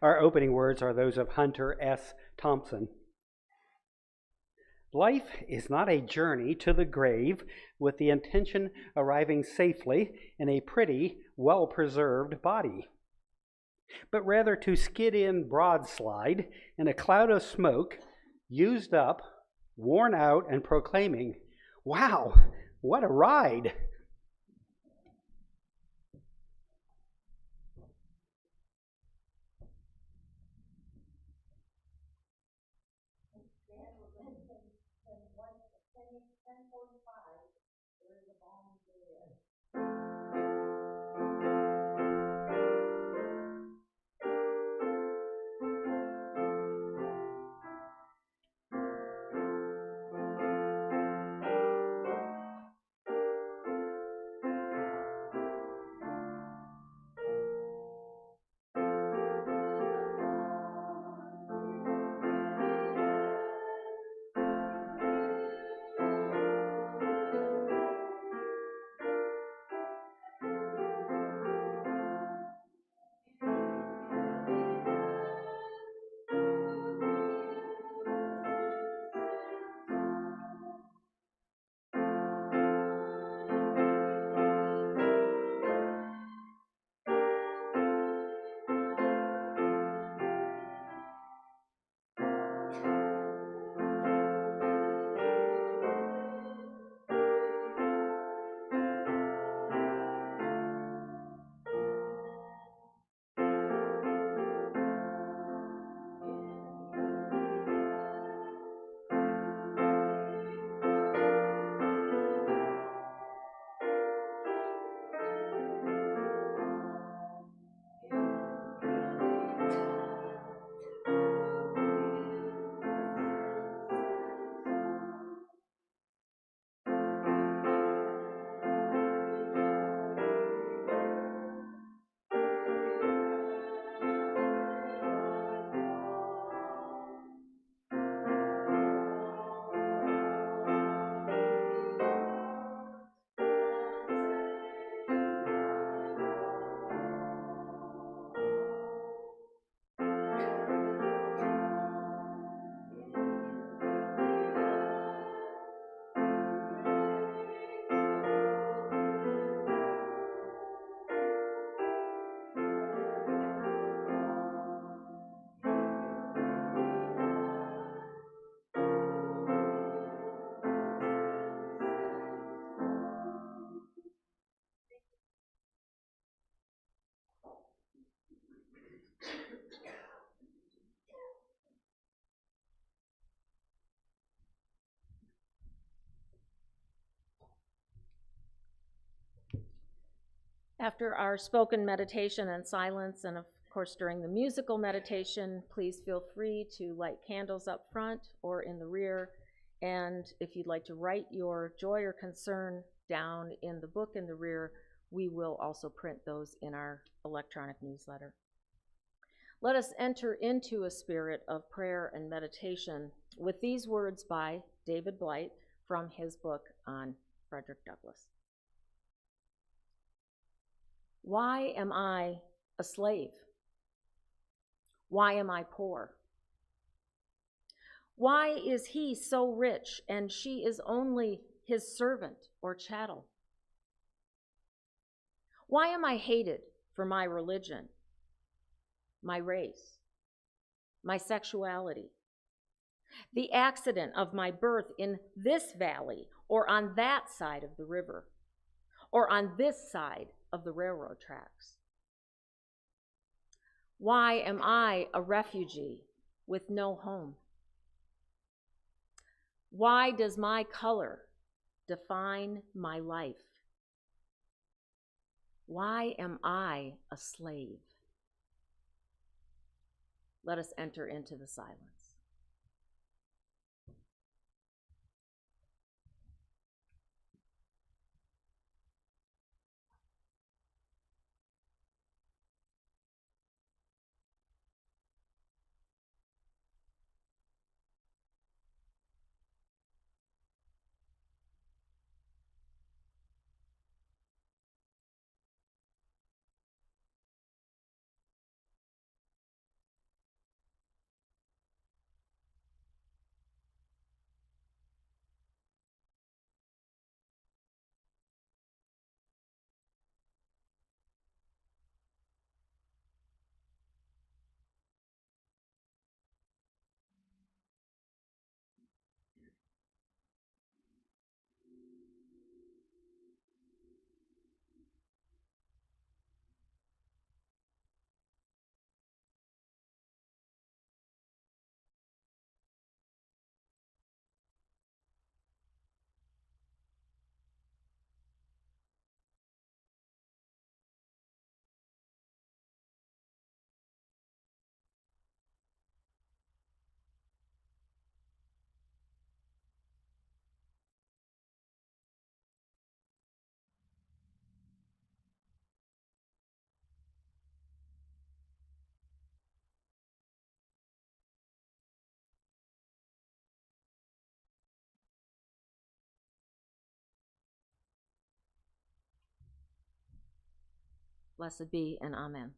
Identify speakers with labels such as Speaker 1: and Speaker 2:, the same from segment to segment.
Speaker 1: Our opening words are those of Hunter S. Thompson. Life is not a journey to the grave with the intention arriving safely in a pretty, well-preserved body, but rather to skid in broadslide in a cloud of smoke, used up, worn out, and proclaiming, "Wow, what a ride!"
Speaker 2: After our spoken meditation and silence, and of course during the musical meditation, please feel free to light candles up front or in the rear. And if you'd like to write your joy or concern down in the book in the rear, we will also print those in our electronic newsletter. Let us enter into a spirit of prayer and meditation with these words by David Blight from his book on Frederick Douglass. Why am I a slave? Why am I poor? Why is he so rich and she is only his servant or chattel? Why am I hated for my religion, my race, my sexuality, the accident of my birth in this valley or on that side of the river, or on this side of the railroad tracks? Why am I a refugee with no home? Why does my color define my life? Why am I a slave? Let us enter into the silence. Blessed be, and amen.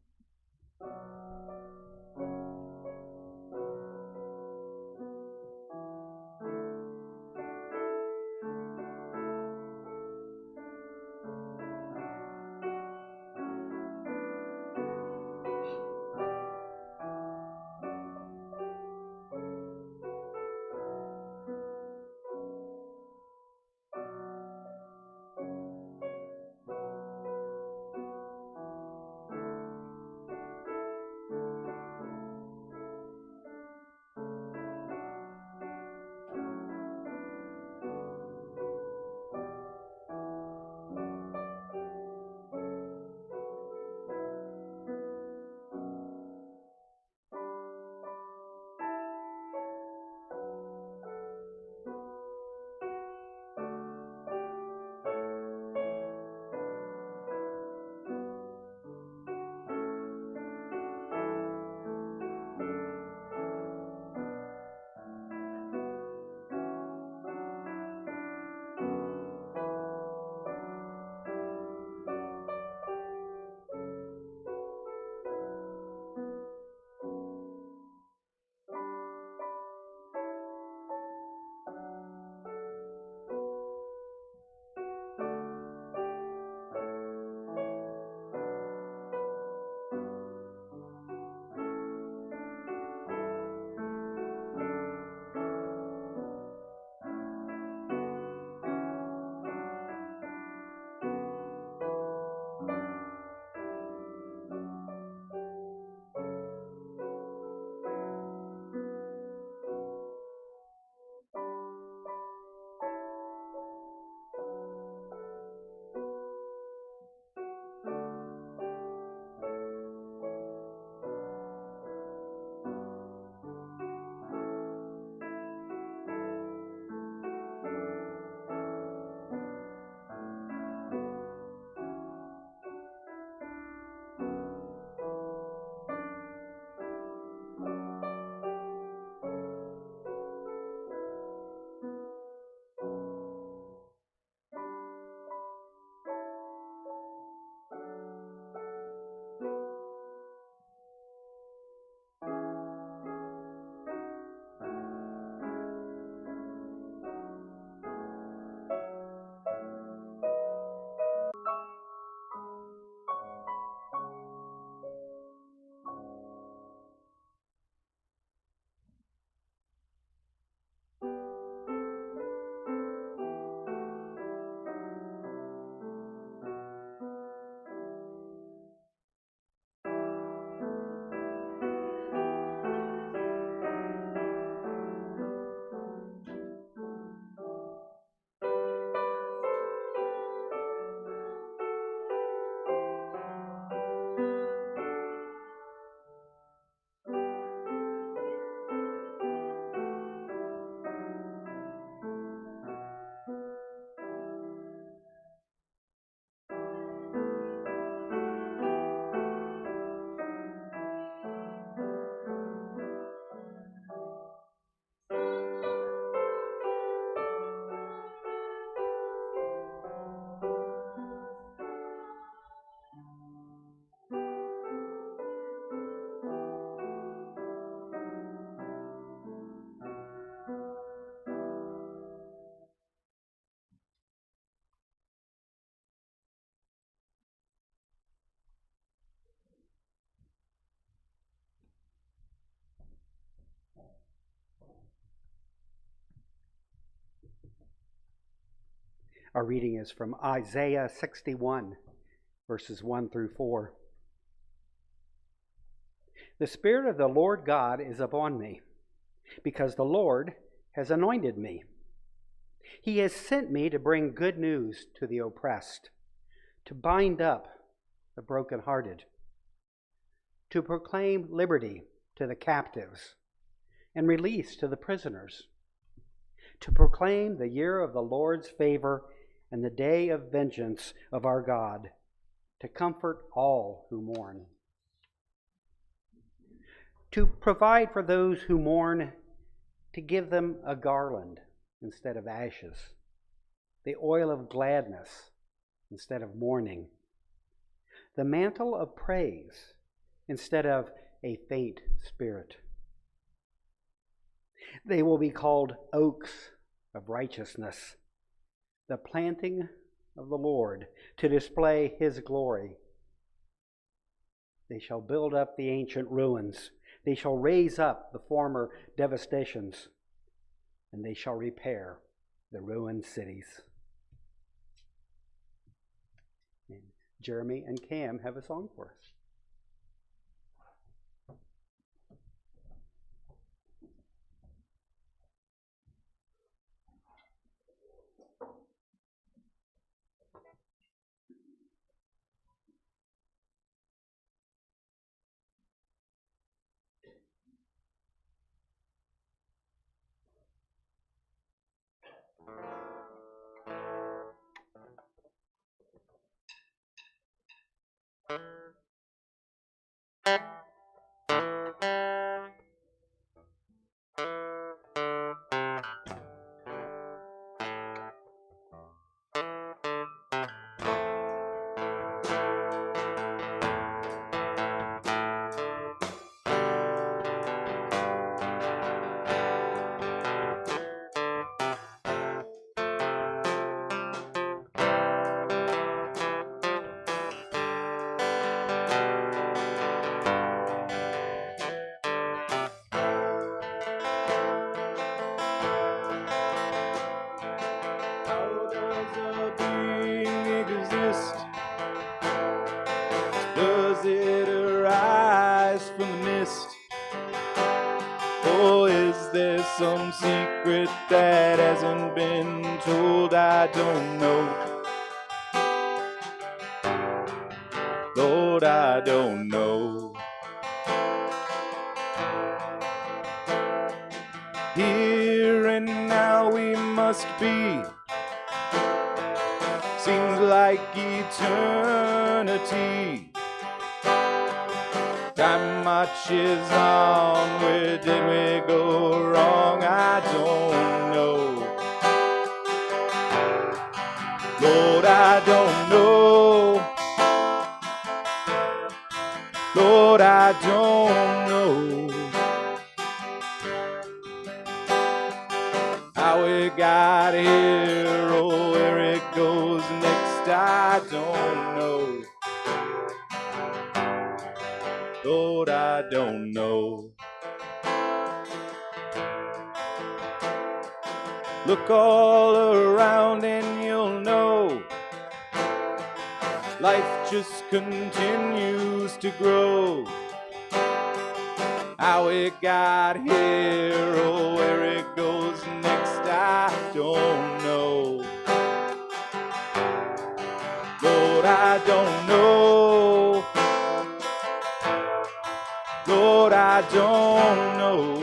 Speaker 1: Our reading is from Isaiah 61, verses 1 through 4. The Spirit of the Lord God is upon me, because the Lord has anointed me. He has sent me to bring good news to the oppressed, to bind up the brokenhearted, to proclaim liberty to the captives and release to the prisoners, to proclaim the year of the Lord's favor and the day of vengeance of our God, to comfort all who mourn, to provide for those who mourn, to give them a garland instead of ashes, the oil of gladness instead of mourning, the mantle of praise instead of a faint spirit. They will be called oaks of righteousness, the planting of the Lord to display his glory. They shall build up the ancient ruins. They shall raise up the former devastations, and they shall repair the ruined cities. And Jeremy and Cam have a song for us.
Speaker 3: Does it arise from the mist? Or is there some secret that hasn't been told? I don't know. Lord, I don't know. Here and now we must be. Seems like eternity. Time marches on. Where did we go wrong? I don't know. Lord, I don't know. Lord, I don't know. How we got here or where it goes next, I don't know. Lord, I don't know. Look all around and you'll know. Life just continues to grow. How it got here or where it goes next, I don't know. Lord, I don't know. Lord, I don't know.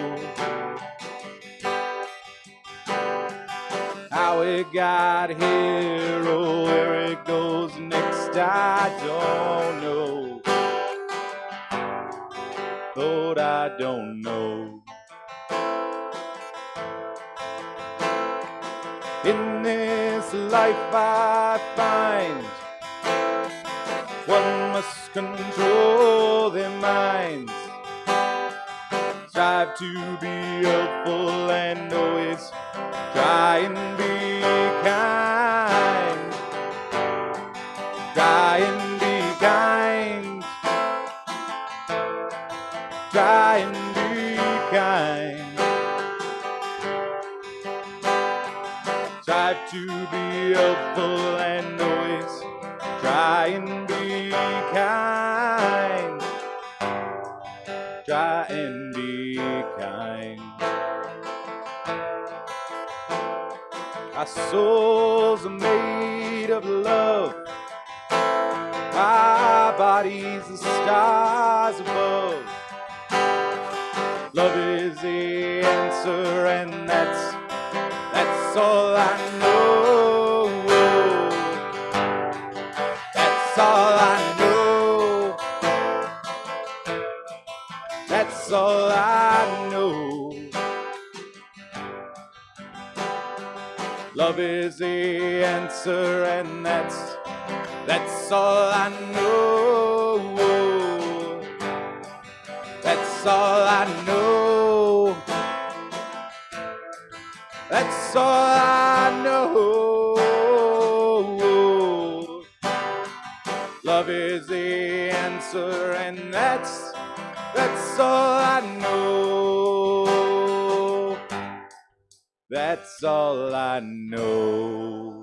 Speaker 3: How it got here or where it goes next, I don't know. Lord, I don't know. In this life I find one must control their minds, strive to be helpful and always try and be kind. Try and be kind. Try and be kind. Strive to be helpful and always try and be kind. Try and be kind. Our souls are made of love. Our bodies are stars above. Love is the answer, and that's all I know. That's all I know. That's all I know. Love is the answer, and that's That's all I know. That's all I know. That's all I know. Love is the answer, and that's all I know. That's all I know.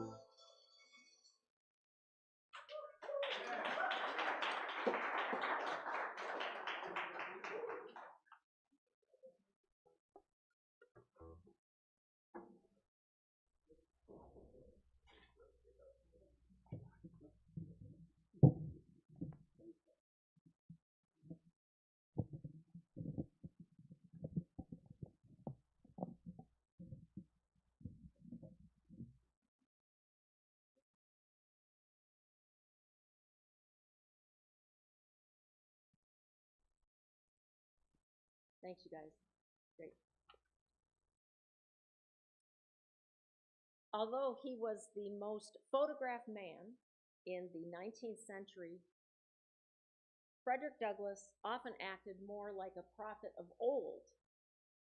Speaker 2: Thanks, you guys. Great. Although he was the most photographed man in the 19th century, Frederick Douglass often acted more like a prophet of old,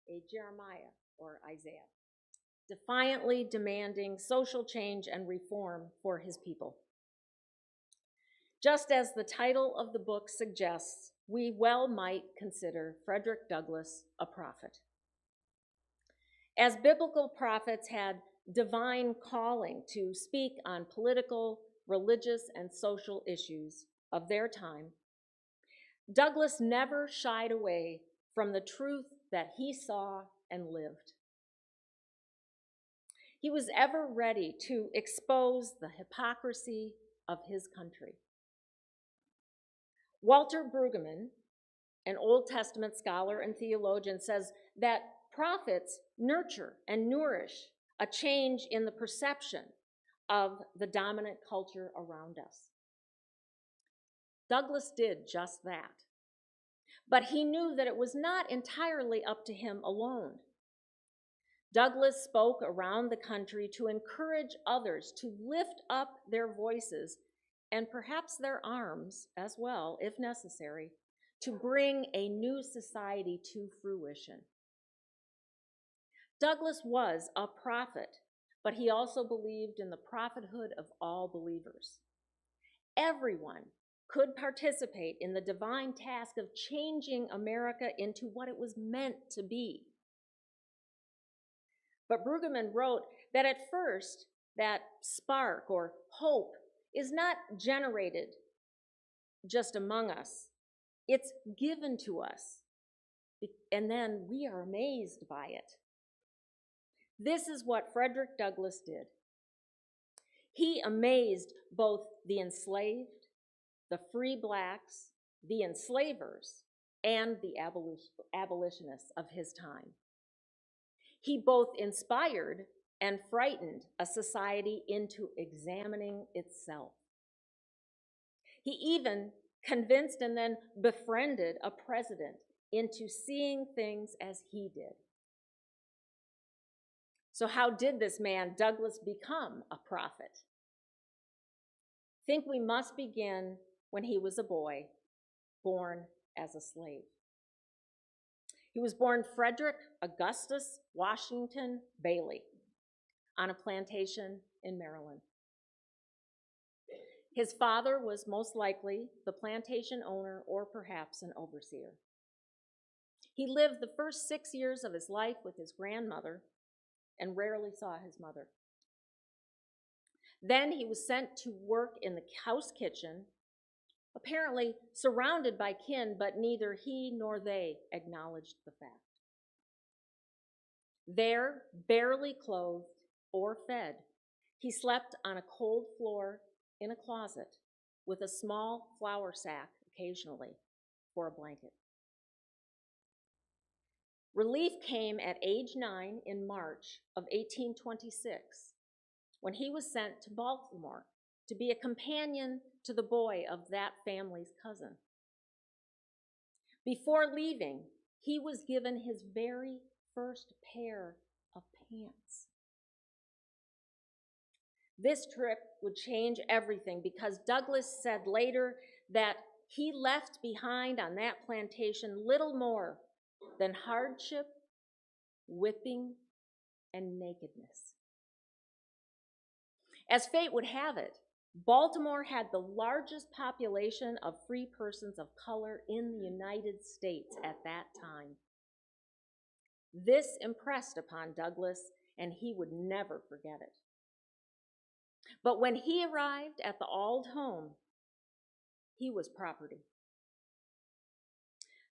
Speaker 2: a Jeremiah or Isaiah, defiantly demanding social change and reform for his people. Just as the title of the book suggests, we well might consider Frederick Douglass a prophet. As biblical prophets had divine calling to speak on political, religious, and social issues of their time, Douglass never shied away from the truth that he saw and lived. He was ever ready to expose the hypocrisy of his country. Walter Brueggemann, an Old Testament scholar and theologian, says that prophets nurture and nourish a change in the perception of the dominant culture around us. Douglass did just that. But he knew that it was not entirely up to him alone. Douglass spoke around the country to encourage others to lift up their voices and perhaps their arms as well, if necessary, to bring a new society to fruition. Douglass was a prophet, but he also believed in the prophethood of all believers. Everyone could participate in the divine task of changing America into what it was meant to be. But Brueggemann wrote that at first, that spark or hope is not generated just among us. It's given to us, and then we are amazed by it. This is what Frederick Douglass did. He amazed both the enslaved, the free blacks, the enslavers, and the abolitionists of his time. He both inspired and frightened a society into examining itself. He even convinced and then befriended a president into seeing things as he did. So how did this man, Douglass, become a prophet? I think we must begin when he was a boy, born as a slave. He was born Frederick Augustus Washington Bailey on a plantation in Maryland. His father was most likely the plantation owner or perhaps an overseer. He lived the first 6 years of his life with his grandmother and rarely saw his mother. Then he was sent to work in the house kitchen, apparently surrounded by kin, but neither he nor they acknowledged the fact. There, barely clothed or fed, he slept on a cold floor in a closet with a small flour sack occasionally for a blanket. Relief came at age 9 in March of 1826 when he was sent to Baltimore to be a companion to the boy of that family's cousin. Before leaving, he was given his very first pair of pants. This trip would change everything because Douglass said later that he left behind on that plantation little more than hardship, whipping, and nakedness. As fate would have it, Baltimore had the largest population of free persons of color in the United States at that time. This impressed upon Douglass, and he would never forget it. But when he arrived at the Auld home, he was property.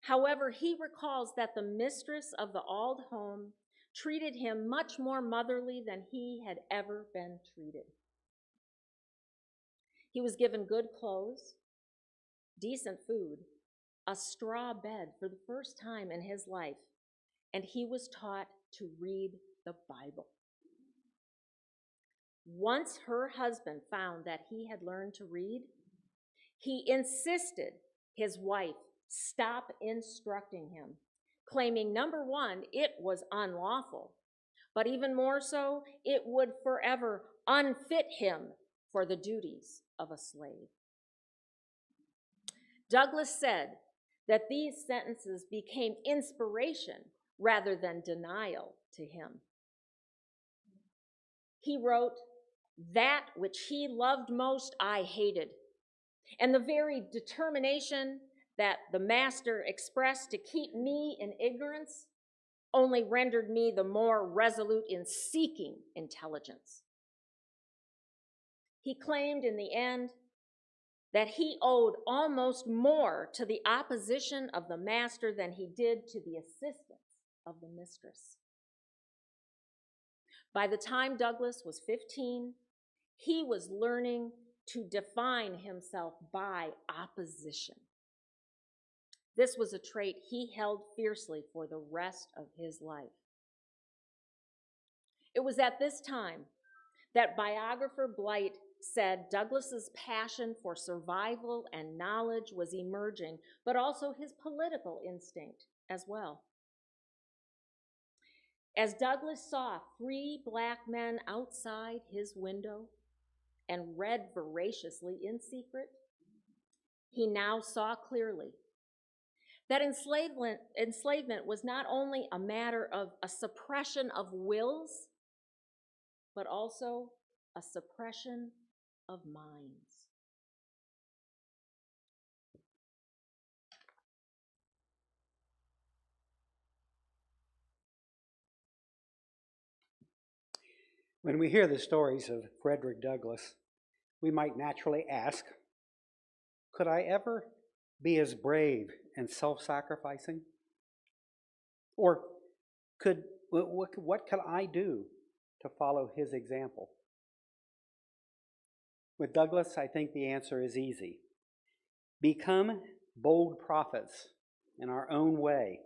Speaker 2: However, he recalls that the mistress of the Auld home treated him much more motherly than he had ever been treated. He was given good clothes, decent food, a straw bed for the first time in his life, and he was taught to read the Bible. Once her husband found that he had learned to read, he insisted his wife stop instructing him, claiming, number one, it was unlawful, but even more so, it would forever unfit him for the duties of a slave. Douglass said that these sentences became inspiration rather than denial to him. He wrote, "That which he loved most I hated, and the very determination that the master expressed to keep me in ignorance only rendered me the more resolute in seeking intelligence." He claimed in the end that he owed almost more to the opposition of the master than he did to the assistance of the mistress. By the time Douglass was 15, he was learning to define himself by opposition. This was a trait he held fiercely for the rest of his life. It was at this time that biographer Blight said Douglass's passion for survival and knowledge was emerging, but also his political instinct as well. As Douglass saw 3 black men outside his window and read voraciously in secret, he now saw clearly that enslavement was not only a matter of a suppression of wills, but also a suppression of minds.
Speaker 1: When we hear the stories of Frederick Douglass, we might naturally ask, could I ever be as brave and self-sacrificing? Or what could I do to follow his example? With Douglass, I think the answer is easy. Become bold prophets in our own way,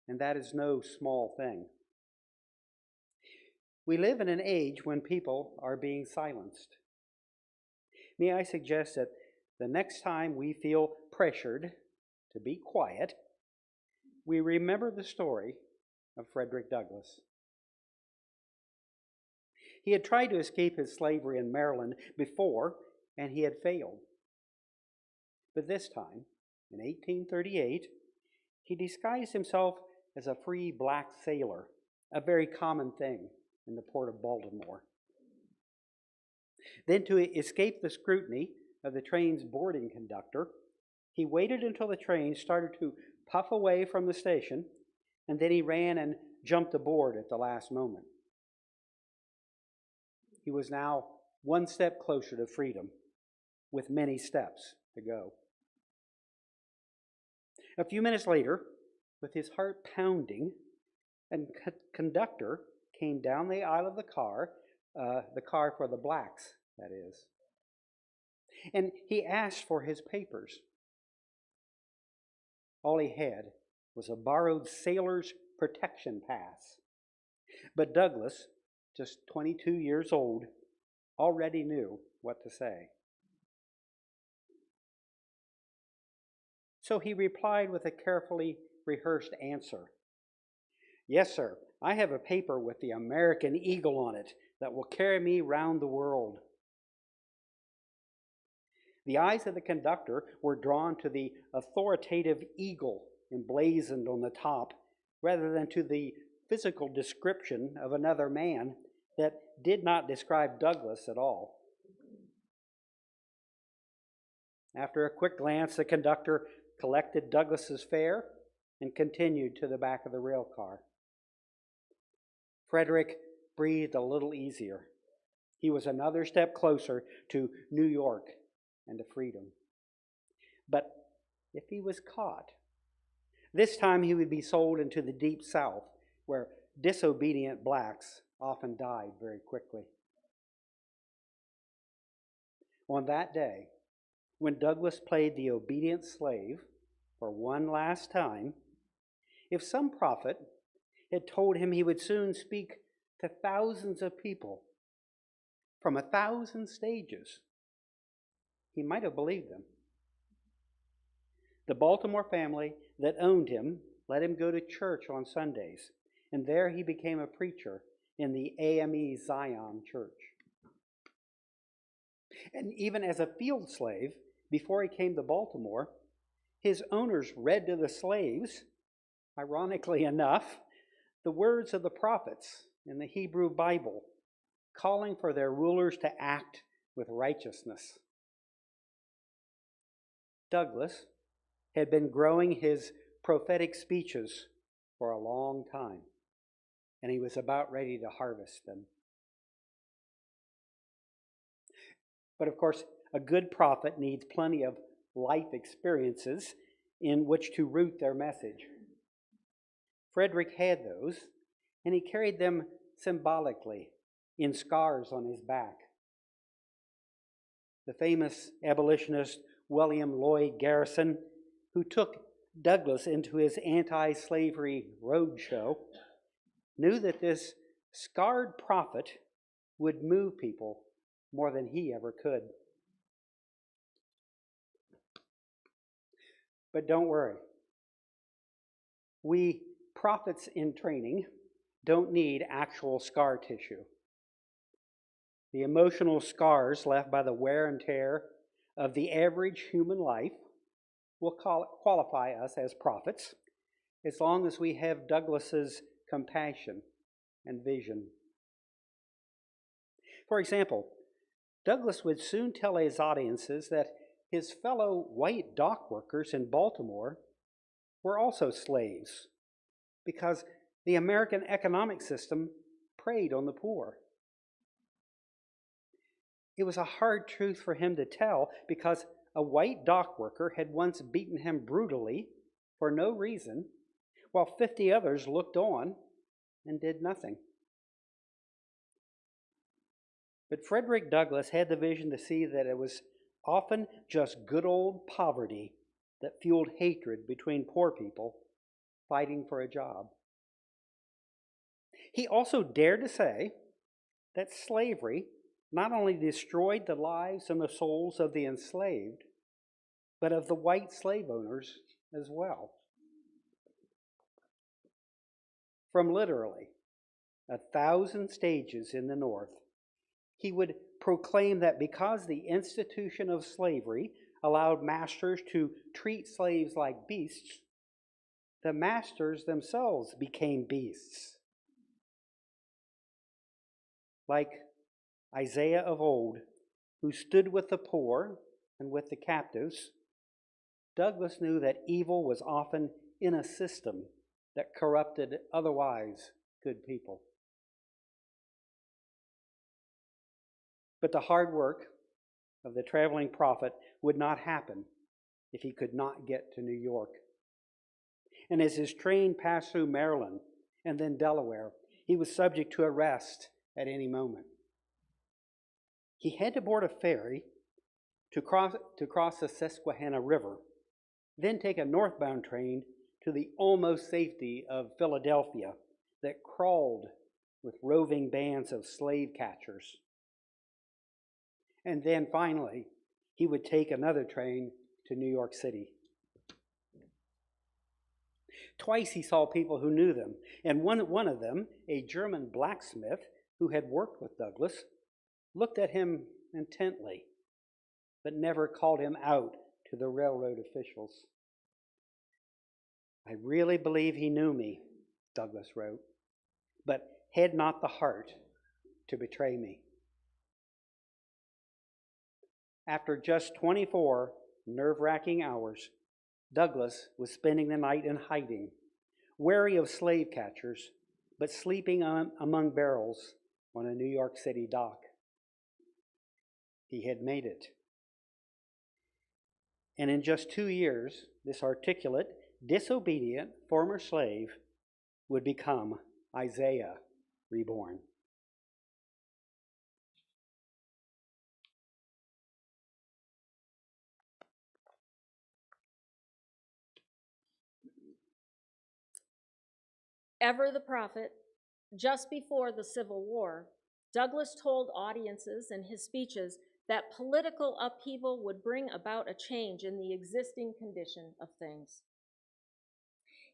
Speaker 1: and that is no small thing. We live in an age when people are being silenced. May I suggest that the next time we feel pressured to be quiet, we remember the story of Frederick Douglass. He had tried to escape his slavery in Maryland before, and he had failed. But this time, in 1838, he disguised himself as a free black sailor, a very common thing in the port of Baltimore. Then, to escape the scrutiny of the train's boarding conductor, he waited until the train started to puff away from the station, and then he ran and jumped aboard at the last moment. He was now one step closer to freedom, with many steps to go. A few minutes later, with his heart pounding, a conductor came down the aisle of the car for the blacks, that is. And he asked for his papers. All he had was a borrowed sailor's protection pass. But Douglass, just 22 years old, already knew what to say. So he replied with a carefully rehearsed answer. "Yes, sir, I have a paper with the American eagle on it, that will carry me round the world. The eyes of the conductor were drawn to the authoritative eagle emblazoned on the top, rather than to the physical description of another man that did not describe Douglass at all. After a quick glance, the conductor collected Douglass's fare and continued to the back of the rail car. Frederick breathed a little easier. He was another step closer to New York and to freedom. But if he was caught, this time he would be sold into the deep South, where disobedient blacks often died very quickly. On that day, when Douglass played the obedient slave for one last time, if some prophet had told him he would soon speak to thousands of people from 1,000 stages, he might have believed them. The Baltimore family that owned him let him go to church on Sundays, and there he became a preacher in the AME Zion Church. And even as a field slave, before he came to Baltimore, his owners read to the slaves, ironically enough, the words of the prophets in the Hebrew Bible, calling for their rulers to act with righteousness. Douglass had been growing his prophetic speeches for a long time, and he was about ready to harvest them. But of course, a good prophet needs plenty of life experiences in which to root their message. Frederick had those, and he carried them symbolically in scars on his back. The famous abolitionist William Lloyd Garrison, who took Douglass into his anti-slavery roadshow, knew that this scarred prophet would move people more than he ever could. But don't worry. We prophets in training don't need actual scar tissue. The emotional scars left by the wear and tear of the average human life will qualify us as prophets as long as we have Douglass's compassion and vision. For example, Douglass would soon tell his audiences that his fellow white dock workers in Baltimore were also slaves because the American economic system preyed on the poor. It was a hard truth for him to tell because a white dock worker had once beaten him brutally for no reason, while 50 others looked on and did nothing. But Frederick Douglass had the vision to see that it was often just good old poverty that fueled hatred between poor people fighting for a job. He also dared to say that slavery not only destroyed the lives and the souls of the enslaved, but of the white slave owners as well. From literally 1,000 stages in the North, he would proclaim that because the institution of slavery allowed masters to treat slaves like beasts, the masters themselves became beasts. Like Isaiah of old, who stood with the poor and with the captives, Douglass knew that evil was often in a system that corrupted otherwise good people. But the hard work of the traveling prophet would not happen if he could not get to New York. And as his train passed through Maryland and then Delaware, he was subject to arrest at any moment. He had to board a ferry to cross the Susquehanna River, then take a northbound train to the almost safety of Philadelphia that crawled with roving bands of slave catchers. And then finally, he would take another train to New York City. Twice he saw people who knew them, and one of them, a German blacksmith, who had worked with Douglass, looked at him intently, but never called him out to the railroad officials. I really believe he knew me, Douglass wrote, but had not the heart to betray me. After just 24 nerve-wracking hours, Douglass was spending the night in hiding, wary of slave catchers, but sleeping among barrels on a New York City dock. He had made it. And in just 2 years, this articulate, disobedient former slave would become Isaiah reborn.
Speaker 2: Ever the prophet, just before the Civil War, Douglass told audiences in his speeches that political upheaval would bring about a change in the existing condition of things.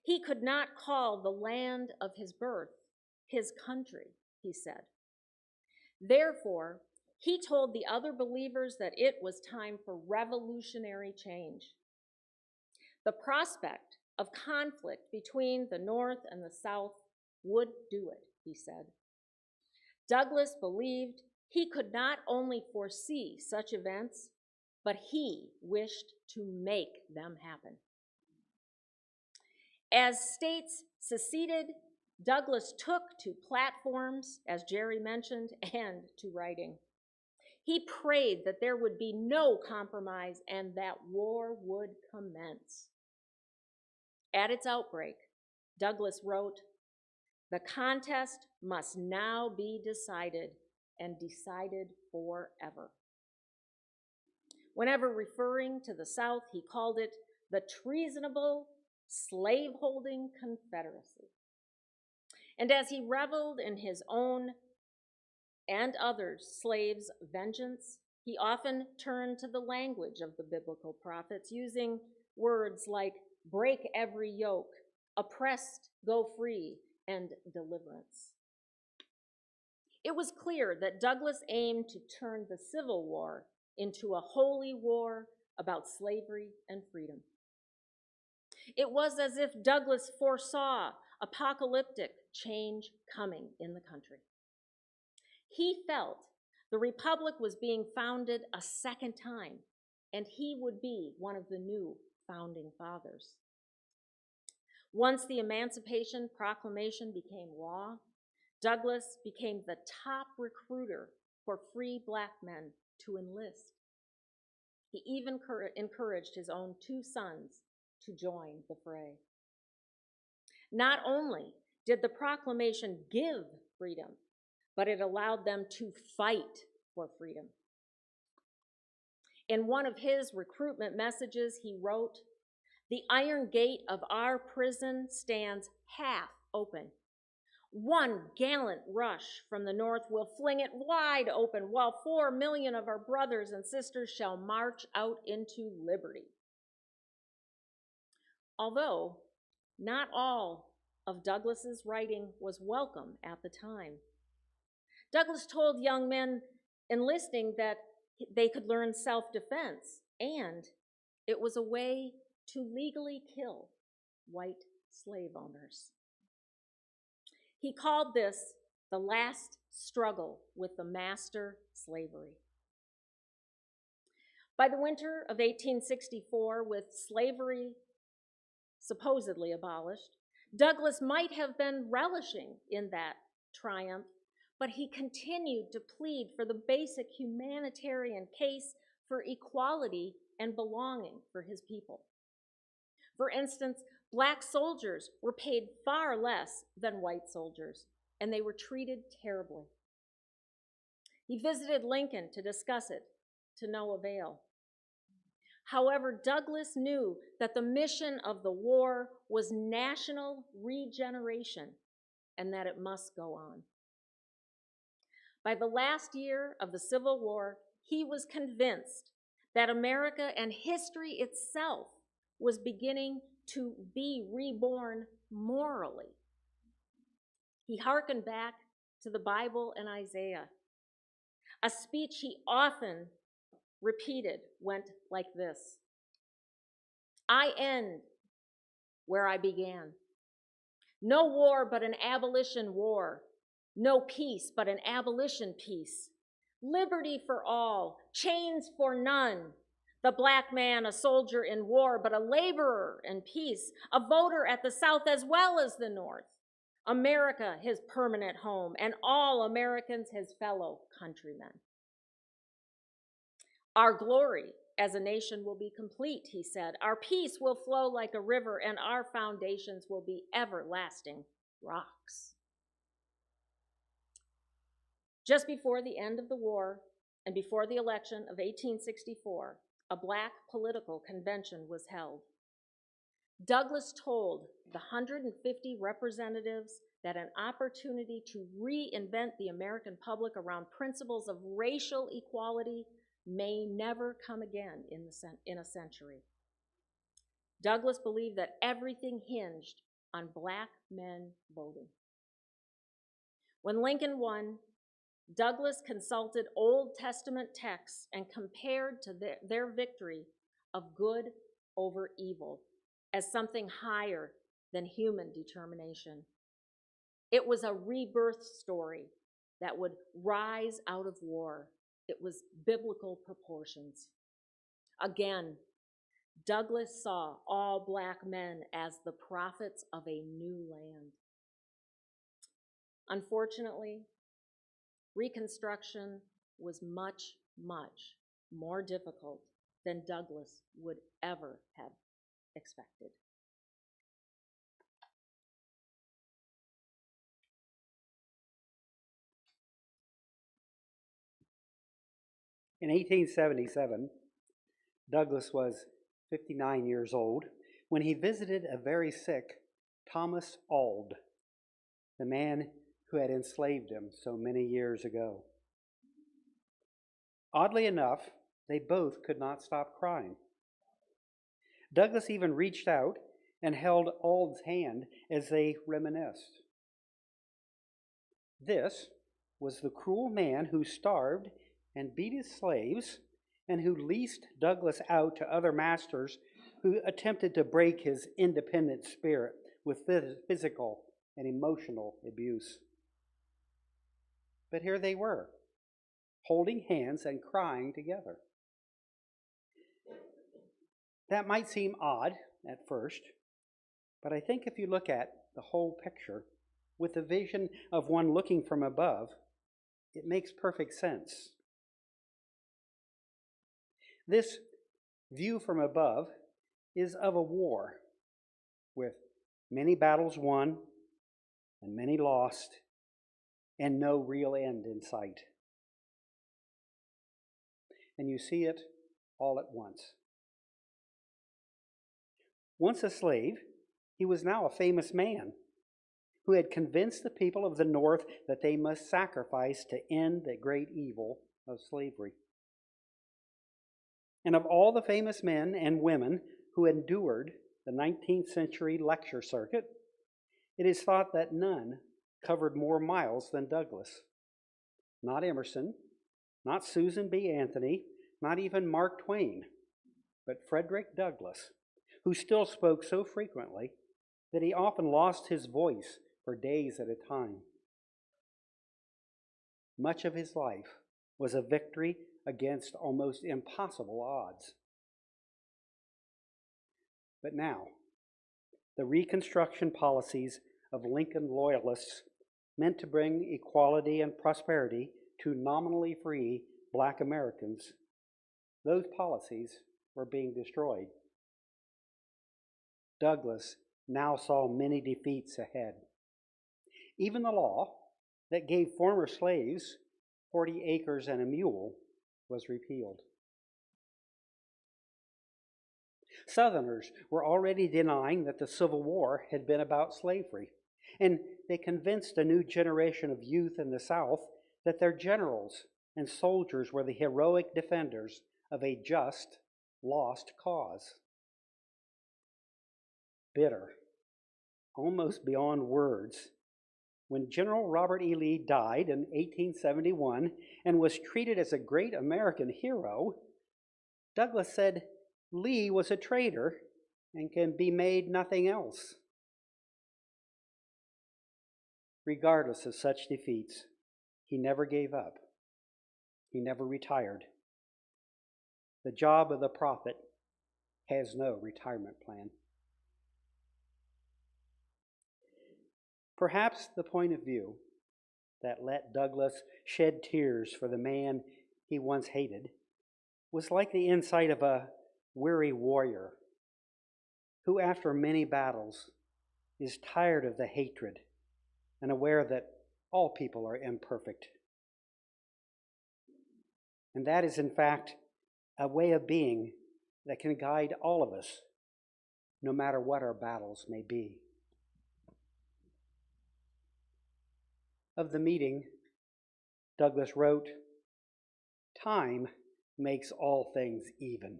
Speaker 2: He could not call the land of his birth his country, he said. Therefore, he told the other believers that it was time for revolutionary change. The prospect of conflict between the North and the South would do it, he said. Douglass believed he could not only foresee such events, but he wished to make them happen. As states seceded, Douglass took to platforms, as Jerry mentioned, and to writing. He prayed that there would be no compromise and that war would commence. At its outbreak, Douglass wrote, "The contest must now be decided, and decided forever." Whenever referring to the South, he called it the treasonable slave-holding Confederacy. And as he reveled in his own and others' slaves' vengeance, he often turned to the language of the biblical prophets, using words like break every yoke, oppressed go free, and deliverance. It was clear that Douglass aimed to turn the Civil War into a holy war about slavery and freedom. It was as if Douglass foresaw apocalyptic change coming in the country. He felt the Republic was being founded a second time, and he would be one of the new founding fathers. Once the Emancipation Proclamation became law, Douglass became the top recruiter for free black men to enlist. He even encouraged his own 2 sons to join the fray. Not only did the proclamation give freedom, but it allowed them to fight for freedom. In one of his recruitment messages, he wrote, "The iron gate of our prison stands half open. One gallant rush from the North will fling it wide open, while 4 million of our brothers and sisters shall march out into liberty." Although not all of Douglass's writing was welcome at the time, Douglass told young men enlisting that they could learn self-defense, and it was a way to legally kill white slave owners. He called this the last struggle with the master slavery. By the winter of 1864, with slavery supposedly abolished, Douglass might have been relishing in that triumph, but he continued to plead for the basic humanitarian case for equality and belonging for his people. For instance, black soldiers were paid far less than white soldiers, and they were treated terribly. He visited Lincoln to discuss it, to no avail. However, Douglass knew that the mission of the war was national regeneration and that it must go on. By the last year of the Civil War, he was convinced that America and history itself was beginning to be reborn morally. He hearkened back to the Bible and Isaiah. A speech he often repeated went like this: I end where I began. No war but an abolition war. No peace but an abolition peace. Liberty for all, chains for none. The black man, a soldier in war, but a laborer in peace, a voter at the South as well as the North. America, his permanent home, and all Americans, his fellow countrymen. Our glory as a nation will be complete, he said. Our peace will flow like a river, and our foundations will be everlasting rocks. Just before the end of the war and before the election of 1864, a black political convention was held. Douglass told the 150 representatives that an opportunity to reinvent the American public around principles of racial equality may never come again in a century. Douglass believed that everything hinged on black men voting. When Lincoln won, Douglass consulted Old Testament texts and compared to their victory of good over evil as something higher than human determination. It was a rebirth story that would rise out of war. It was biblical proportions. Again, Douglass saw all black men as the prophets of a new land. Unfortunately, Reconstruction was much, much more difficult than Douglass would ever have expected.
Speaker 1: In 1877, Douglass was 59 years old when he visited a very sick Thomas Auld, the man who had enslaved him so many years ago. Oddly enough, they both could not stop crying. Douglass even reached out and held Auld's hand as they reminisced. This was the cruel man who starved and beat his slaves and who leased Douglass out to other masters who attempted to break his independent spirit with physical and emotional abuse. But here they were, holding hands and crying together. That might seem odd at first, but I think if you look at the whole picture with the vision of one looking from above, it makes perfect sense. This view from above is of a war with many battles won and many lost and no real end in sight. And you see it all at once. Once a slave, he was now a famous man who had convinced the people of the North that they must sacrifice to end the great evil of slavery. And of all the famous men and women who endured the 19th century lecture circuit, it is thought that none covered more miles than Douglass. Not Emerson, not Susan B. Anthony, not even Mark Twain, but Frederick Douglass, who still spoke so frequently that he often lost his voice for days at a time. Much of his life was a victory against almost impossible odds. But now, the Reconstruction policies of Lincoln loyalists meant to bring equality and prosperity to nominally free Black Americans, those policies were being destroyed. Douglass now saw many defeats ahead. Even the law that gave former slaves 40 acres and a mule was repealed. Southerners were already denying that the Civil War had been about slavery, and they convinced a new generation of youth in the South that their generals and soldiers were the heroic defenders of a just, lost cause. Bitter, almost beyond words, when General Robert E. Lee died in 1871 and was treated as a great American hero, Douglass said Lee was a traitor and can be made nothing else. Regardless of such defeats, he never gave up. He never retired. The job of the prophet has no retirement plan. Perhaps the point of view that let Douglass shed tears for the man he once hated was like the insight of a weary warrior who, after many battles, is tired of the hatred and aware that all people are imperfect. And that is, in fact, a way of being that can guide all of us, no matter what our battles may be. Of the meeting, Douglass wrote, "Time makes all things even.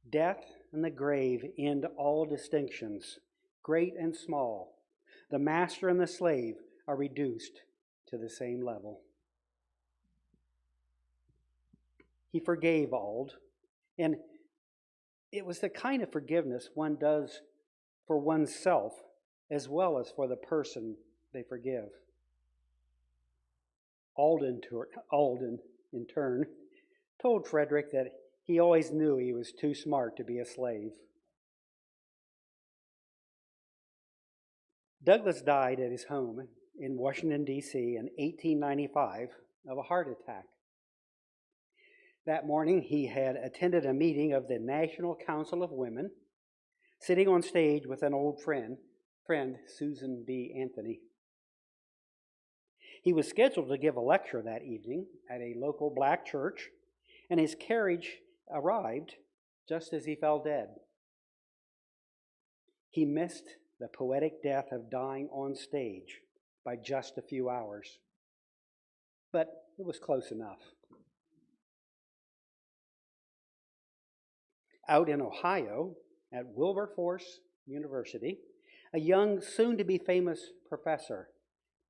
Speaker 1: Death and the grave end all distinctions, great and small. The master and the slave are reduced to the same level." He forgave Auld, and it was the kind of forgiveness one does for oneself as well as for the person they forgive. Alden, in turn, told Frederick that he always knew he was too smart to be a slave. Douglass died at his home in Washington, D.C. in 1895 of a heart attack. That morning, he had attended a meeting of the National Council of Women, sitting on stage with an old friend, Susan B. Anthony. He was scheduled to give a lecture that evening at a local black church, and his carriage arrived just as he fell dead. He missed the poetic death of dying on stage by just a few hours, but it was close enough. Out in Ohio, at Wilberforce University, a young, soon-to-be famous professor,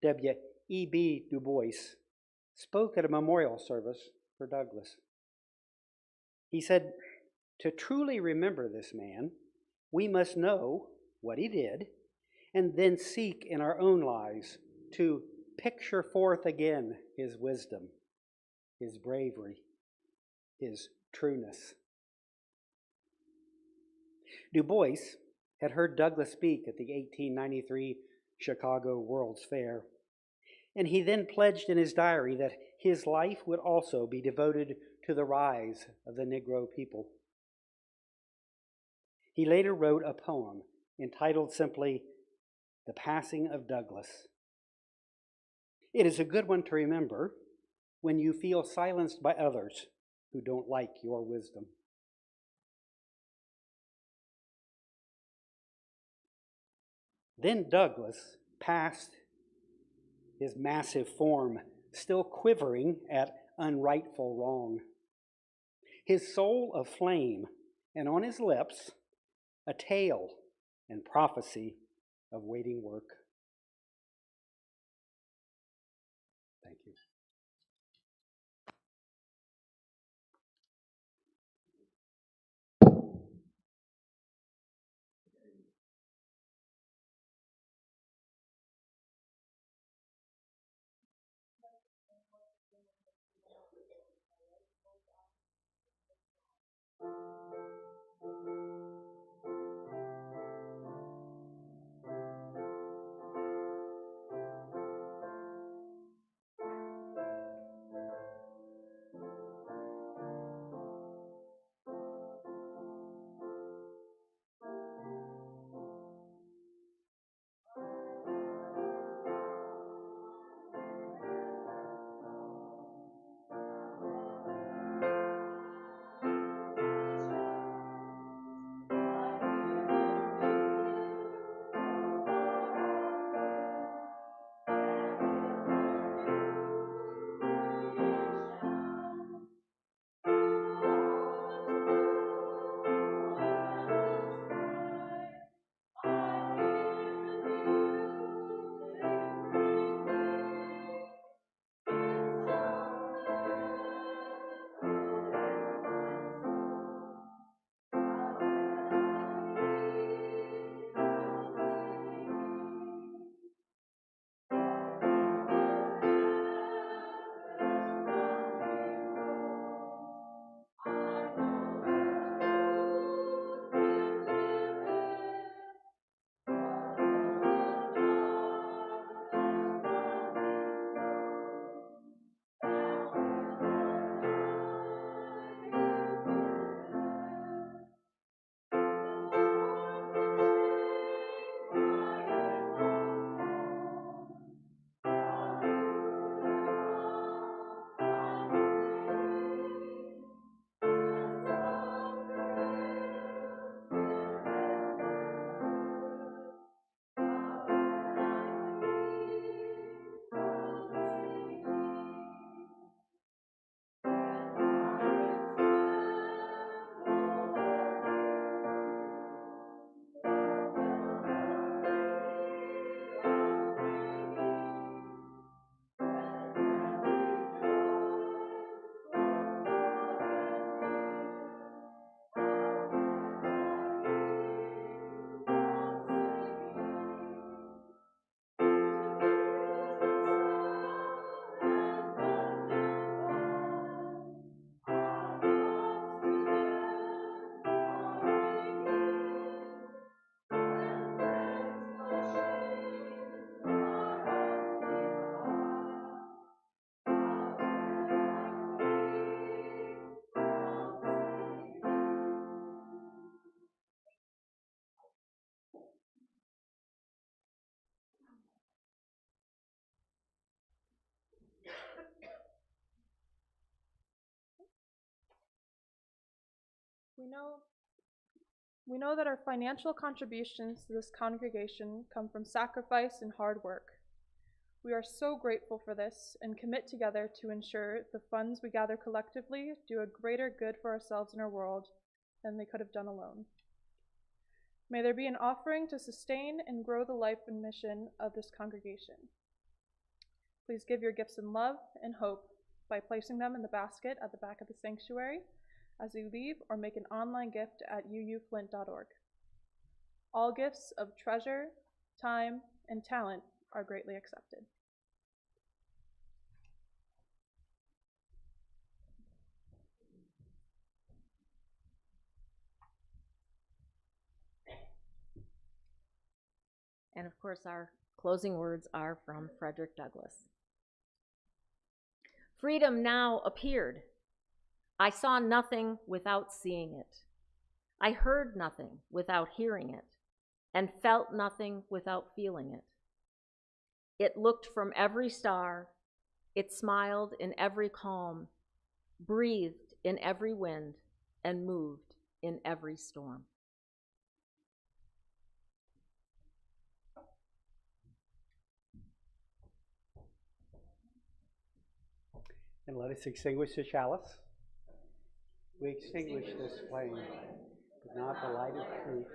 Speaker 1: W.E.B. Du Bois, spoke at a memorial service for Douglass. He said, "To truly remember this man, we must know what he did, and then seek in our own lives to picture forth again his wisdom, his bravery, his trueness." Du Bois had heard Douglass speak at the 1893 Chicago World's Fair, and he then pledged in his diary that his life would also be devoted to the rise of the Negro people. He later wrote a poem entitled simply, "The Passing of Douglass." It is a good one to remember when you feel silenced by others who don't like your wisdom. Then Douglass passed, his massive form still quivering at unrightful wrong, his soul aflame, and on his lips a tale and prophecy of waiting work. Thank you.
Speaker 4: We know that our financial contributions to this congregation come from sacrifice and hard work. We are so grateful for this and commit together to ensure the funds we gather collectively do a greater good for ourselves and our world than they could have done alone. May there be an offering to sustain and grow the life and mission of this congregation. Please give your gifts in love and hope by placing them in the basket at the back of the sanctuary as you leave, or make an online gift at uuflint.org. All gifts of treasure, time, and talent are greatly accepted.
Speaker 2: And of course, our closing words are from Frederick Douglass. Freedom now appeared. I saw nothing without seeing it. I heard nothing without hearing it, and felt nothing without feeling it. It looked from every star, it smiled in every calm, breathed in every wind, and moved in every storm.
Speaker 1: And let us extinguish the chalice. We extinguish this flame, but not the light of truth,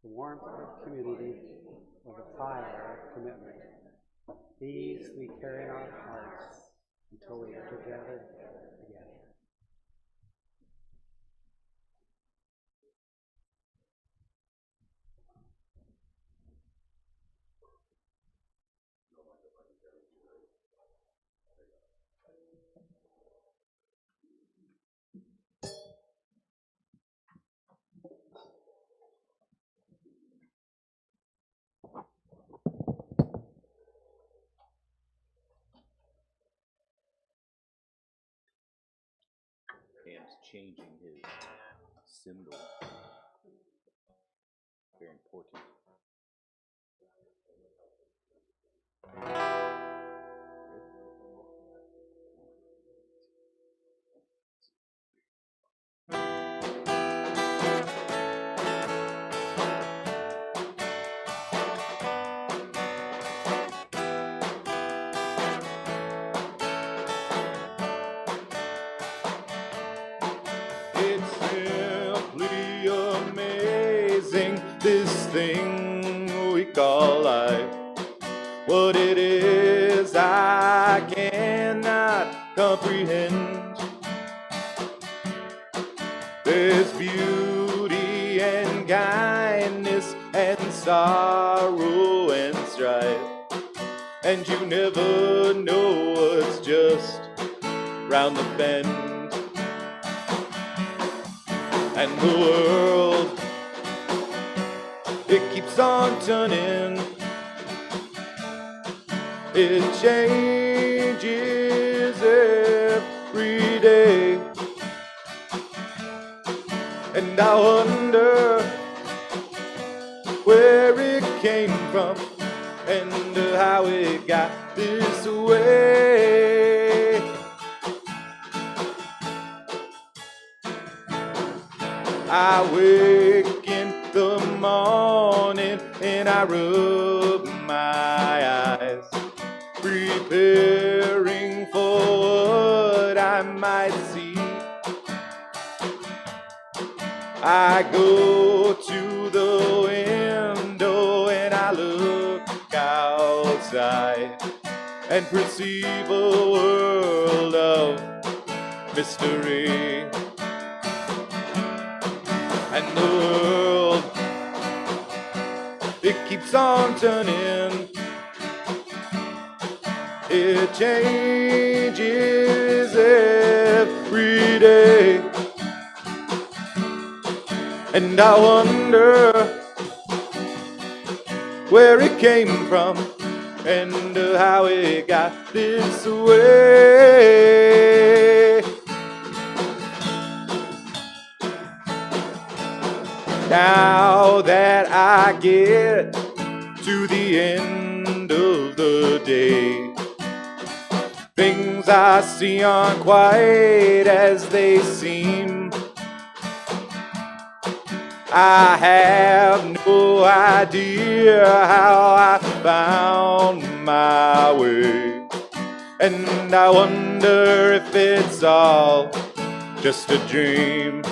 Speaker 1: the warmth of community, or the fire of commitment. These we carry in our hearts until we are together again.
Speaker 3: And changing his symbol. Very important. It's simply amazing, this thing we call life. What it is I cannot comprehend. There's beauty and kindness and sorrow and strife, and you never know what's just round the bend. And the world, it keeps on turning. It changes every day. And I wonder where it came from and how it got this way. I wake in the morning and I rub my eyes, preparing for what I might see. I go to the window and I look outside and perceive a world of mystery. And the world, it keeps on turning. It changes every day. And I wonder where it came from and how it got this way. Now that I get to the end of the day, things I see aren't quite as they seem. I have no idea how I found my way, and I wonder if it's all just a dream.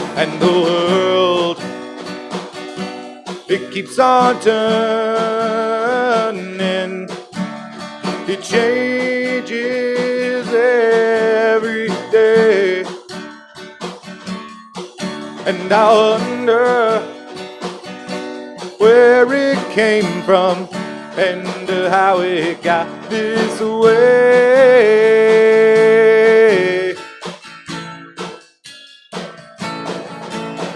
Speaker 3: And the world, it keeps on turning. It changes every day. And I wonder where it came from and how it got this way.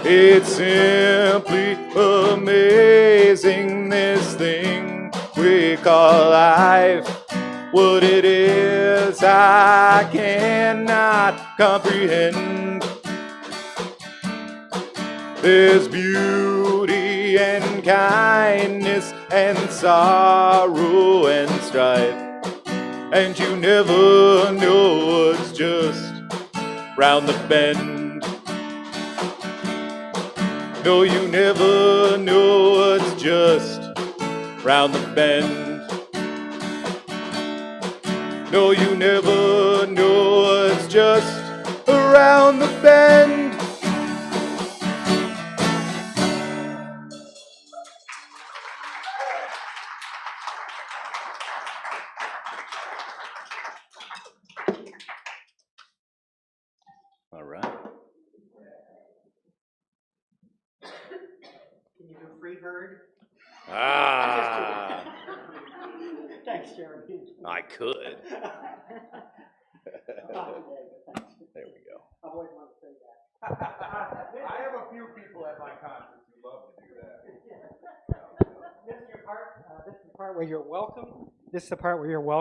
Speaker 3: It's simply amazing, this thing we call life. What it is, I cannot comprehend. There's beauty and kindness and sorrow and strife, and you never know what's just round the bend. No, you never know what's just round the bend. No, you never know what's just around the bend. All right.
Speaker 1: Can you do free bird?
Speaker 3: Ah,
Speaker 1: Thanks, Jeremy.
Speaker 3: I could. There we go.
Speaker 1: I've always wanted to say that.
Speaker 5: I have a few people at my conference who love to do that.
Speaker 1: This is the part where you're welcome. This is the part where you're welcome.